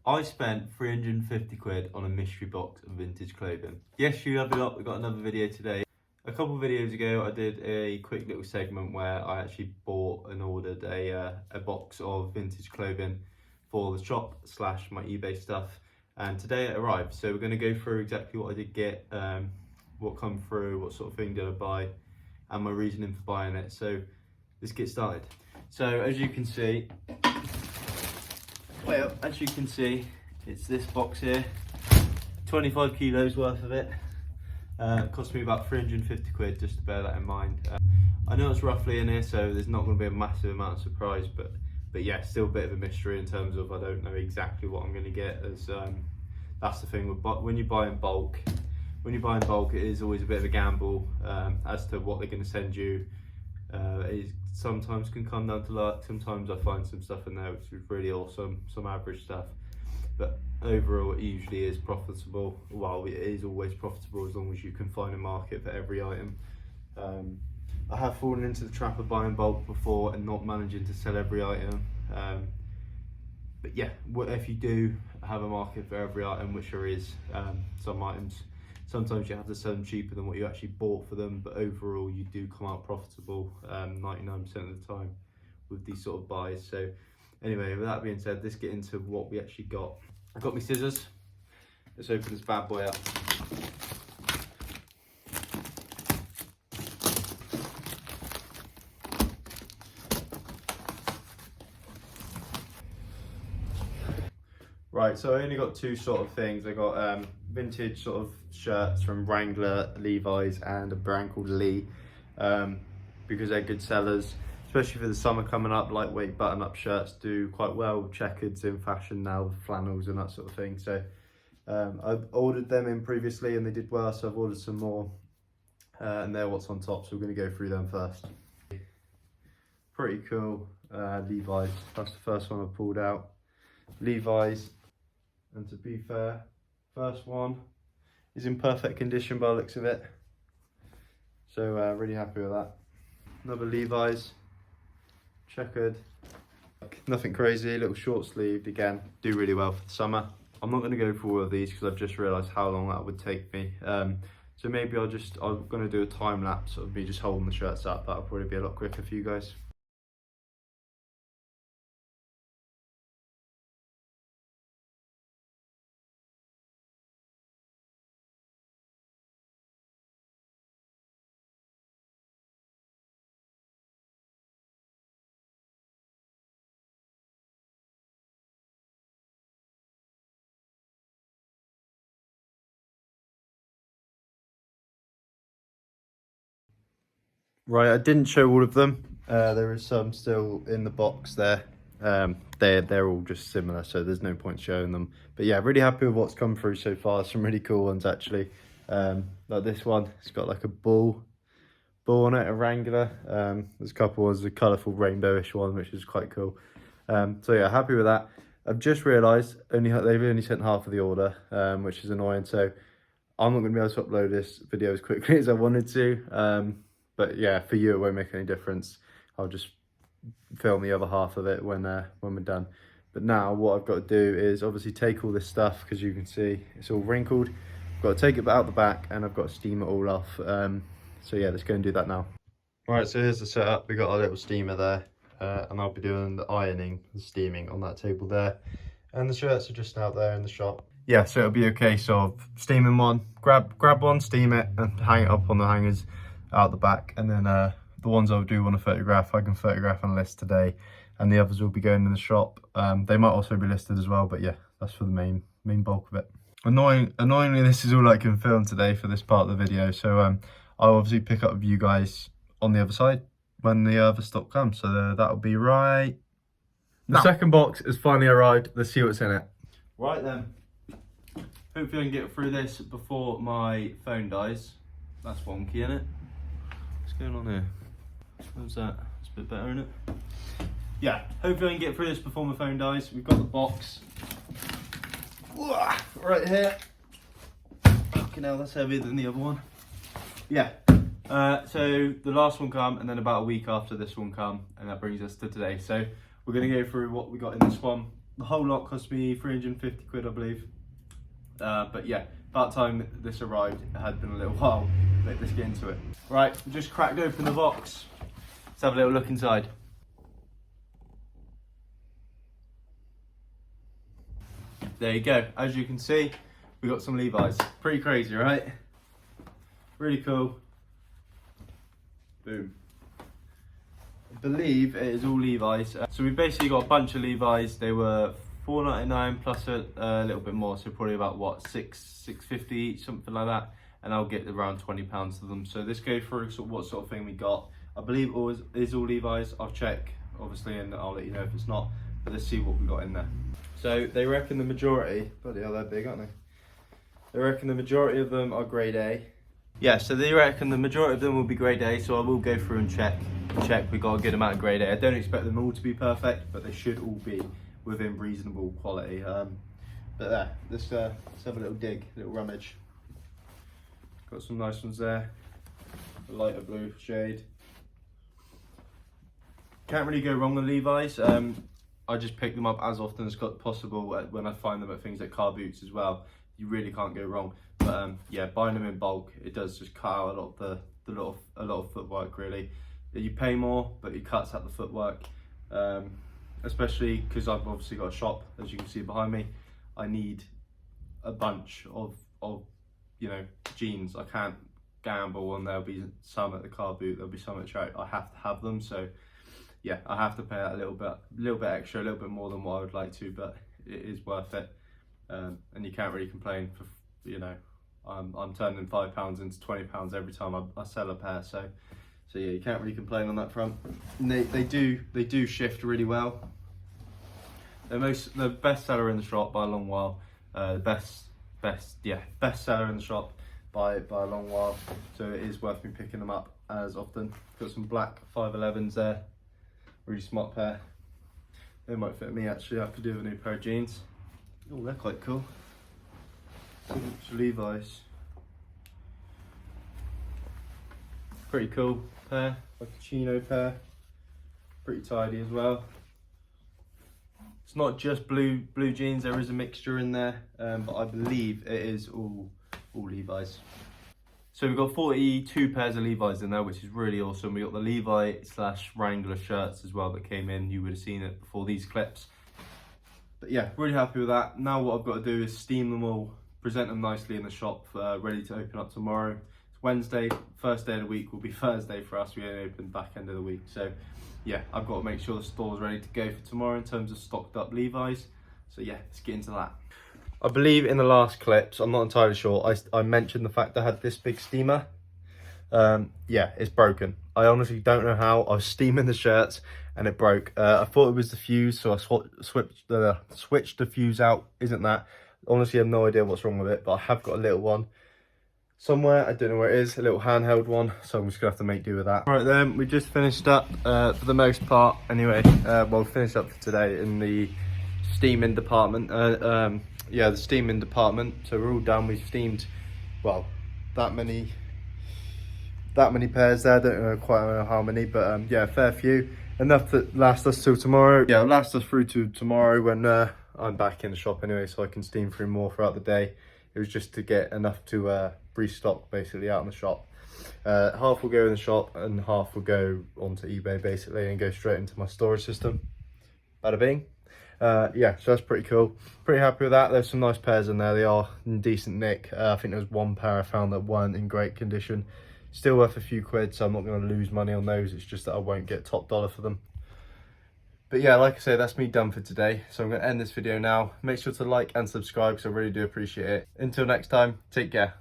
I spent 350 quid on a mystery box of vintage clothing. Yes, you level up, we got another video today. A couple of videos ago, I did a quick little segment where I actually bought and ordered a box of vintage clothing for the shop / my eBay stuff. And today it arrived. So we're gonna go through exactly what I did get, what come through, what sort of thing did I buy, and my reasoning for buying it. So let's get started. So as you can see, it's this box here, 25 kilos worth of it. It cost me about 350 quid, just to bear that in mind. I know it's roughly in here, so there's not going to be a massive amount of surprise, but yeah, still a bit of a mystery in terms of I don't know exactly what I'm going to get. As that's the thing with when you buy in bulk. When you buy in bulk, it is always a bit of a gamble as to what they're going to send you. It sometimes can come down to luck. Sometimes I find some stuff in there which is really awesome, some average stuff, but overall it usually is profitable. Well, it is always profitable as long as you can find a market for every item. I have fallen into the trap of buying bulk before and not managing to sell every item, but yeah, if you do have a market for every item, which there is, some items sometimes you have to sell them cheaper than what you actually bought for them, but overall you do come out profitable 99% of the time with these sort of buys. So anyway, with that being said, let's get into what we actually got. I got my scissors. Let's open this bad boy up. Right, so I only got two sort of things. I got vintage sort of shirts from Wrangler, Levi's, and a brand called Lee, because they're good sellers, especially for the summer coming up. Lightweight button-up shirts do quite well. Checkered's in fashion now with flannels and that sort of thing. So I've ordered them in previously and they did well, so I've ordered some more, and they're what's on top. So we're going to go through them first. Pretty cool Levi's. That's the first one I pulled out. Levi's. And to be fair, first one is in perfect condition by the looks of it. So really happy with that. Another Levi's, checkered. Nothing crazy, little short sleeved, again, do really well for the summer. I'm not going to go through all of these because I've just realised how long that would take me. So maybe I'm going to do a time lapse of me just holding the shirts up. That'll probably be a lot quicker for you guys. Right, I didn't show all of them. There is some still in the box there. They're all just similar, so there's no point showing them. But yeah, really happy with what's come through so far. Some really cool ones actually. Like this one, it's got like a bull on it, a Wrangler. There's a couple ones, a colourful rainbowish one, which is quite cool. So yeah, happy with that. I've just realised they've only sent half of the order, which is annoying. So I'm not going to be able to upload this video as quickly as I wanted to. But yeah, for you it won't make any difference. I'll just film the other half of it when we're done. But now what I've got to do is obviously take all this stuff, because you can see it's all wrinkled. I've got to take it out the back and I've got to steam it all off. So yeah, let's go and do that now. Right, so here's the setup. We got our little steamer there, and I'll be doing the ironing and steaming on that table there. And the shirts are just out there in the shop. Yeah, so it'll be a case of steaming one, grab one, steam it, and hang it up on the hangers out the back, and then the ones I do want to photograph, I can photograph and list today, and the others will be going in the shop. They might also be listed as well, but yeah, that's for the main bulk of it. Annoyingly, this is all I can film today for this part of the video, so I'll obviously pick up with you guys on the other side when the other stock comes. So that'll be right now. The second box has finally arrived. Let's see what's in it. Right then, hopefully I can get through this before my phone dies. That's wonky, isn't it? What's going on here? How's that? It's a bit better, isn't it? Yeah, hopefully I can get through this before my phone dies. We've got the box right here. Fucking hell, that's heavier than the other one. Yeah, so the last one come, and then about a week after this one come, and that brings us to today. So we're going to go through what we got in this one. The whole lot cost me 350 quid, I believe. But yeah, about time this arrived. It had been a little while. Let's get into it. Right, we just cracked open the box. Let's have a little look inside. There you go. As you can see, we got some Levi's. Pretty crazy, right? Really cool. Boom. I believe it is all Levi's. So we basically got a bunch of Levi's. They were $4.99 plus a little bit more, so probably about what, $6.50 each, something like that. And I'll get around £20 of them. So let's go through what sort of thing we got. I believe it is all Levi's. I'll check, obviously, and I'll let you know if it's not. But let's see what we got in there. So they reckon the majority, bloody hell, they're big, aren't they? They reckon the majority of them are grade A. Yeah, so they reckon the majority of them will be grade A, so I will go through and check. We got a good amount of grade A. I don't expect them all to be perfect, but they should all be within reasonable quality. But there, let's have a little dig, a little rummage. Got some nice ones there. A lighter blue shade. Can't really go wrong with Levi's. I just pick them up as often as possible when I find them at things like car boots as well. You really can't go wrong. But yeah, buying them in bulk, it does just cut out a lot of footwork really. You pay more, but it cuts out the footwork. Especially because I've obviously got a shop, as you can see behind me. I need a bunch of jeans. I can't gamble, and there'll be some at the car boot, there'll be some at track. I have to have them, so yeah, I have to pay out a little bit extra, a little bit more than what I would like to, but it is worth it. And you can't really complain for, I'm turning £5 into £20 every time I sell a pair, so yeah, you can't really complain on that front. And they do shift really well. They're the best seller in the shop by a long while. The best seller in the shop by a long while. So it is worth me picking them up as often. Got some black 511s there. Really smart pair. They might fit me actually. I could do with a new pair of jeans. Oh, they're quite cool. Levi's. Pretty cool pair, like a chino pair. Pretty tidy as well. It's not just blue jeans, there is a mixture in there, but I believe it is all Levi's. So we've got 42 pairs of Levi's in there, which is really awesome. We got the Levi/Wrangler shirts as well that came in. You would have seen it before these clips. But yeah, really happy with that. Now what I've got to do is steam them all, present them nicely in the shop, ready to open up tomorrow. It's Wednesday, first day of the week will be Thursday for us. We only open back end of the week. So yeah, I've got to make sure the store's ready to go for tomorrow in terms of stocked up Levi's. So yeah, let's get into that. I believe in the last clips, I'm not entirely sure, I mentioned the fact I had this big steamer. Yeah, it's broken. I honestly don't know how. I was steaming the shirts and it broke. I thought it was the fuse, so I switched the fuse out. Isn't that? Honestly, I have no idea what's wrong with it, but I have got a little one somewhere. I don't know where it is, a little handheld one, so I'm just gonna have to make do with that. Right then, we just finished up for the most part anyway. Well, finished up for today in the steaming department. Yeah, the steaming department. So we're all done. We've steamed, well, that many pairs there. I don't quite know how many, but yeah, a fair few. Enough to last us till tomorrow. Yeah, it'll last us through to tomorrow when I'm back in the shop anyway, so I can steam through more throughout the day. It was just to get enough to restock basically out in the shop. Half will go in the shop and half will go onto eBay basically and go straight into my storage system. Bada bing. Yeah, so that's pretty cool. Pretty happy with that. There's some nice pairs in there. They are in decent nick. I think there was one pair I found that weren't in great condition. Still worth a few quid, so I'm not going to lose money on those. It's just that I won't get top dollar for them. But yeah, like I say, that's me done for today. So I'm going to end this video now. Make sure to like and subscribe because I really do appreciate it. Until next time, take care.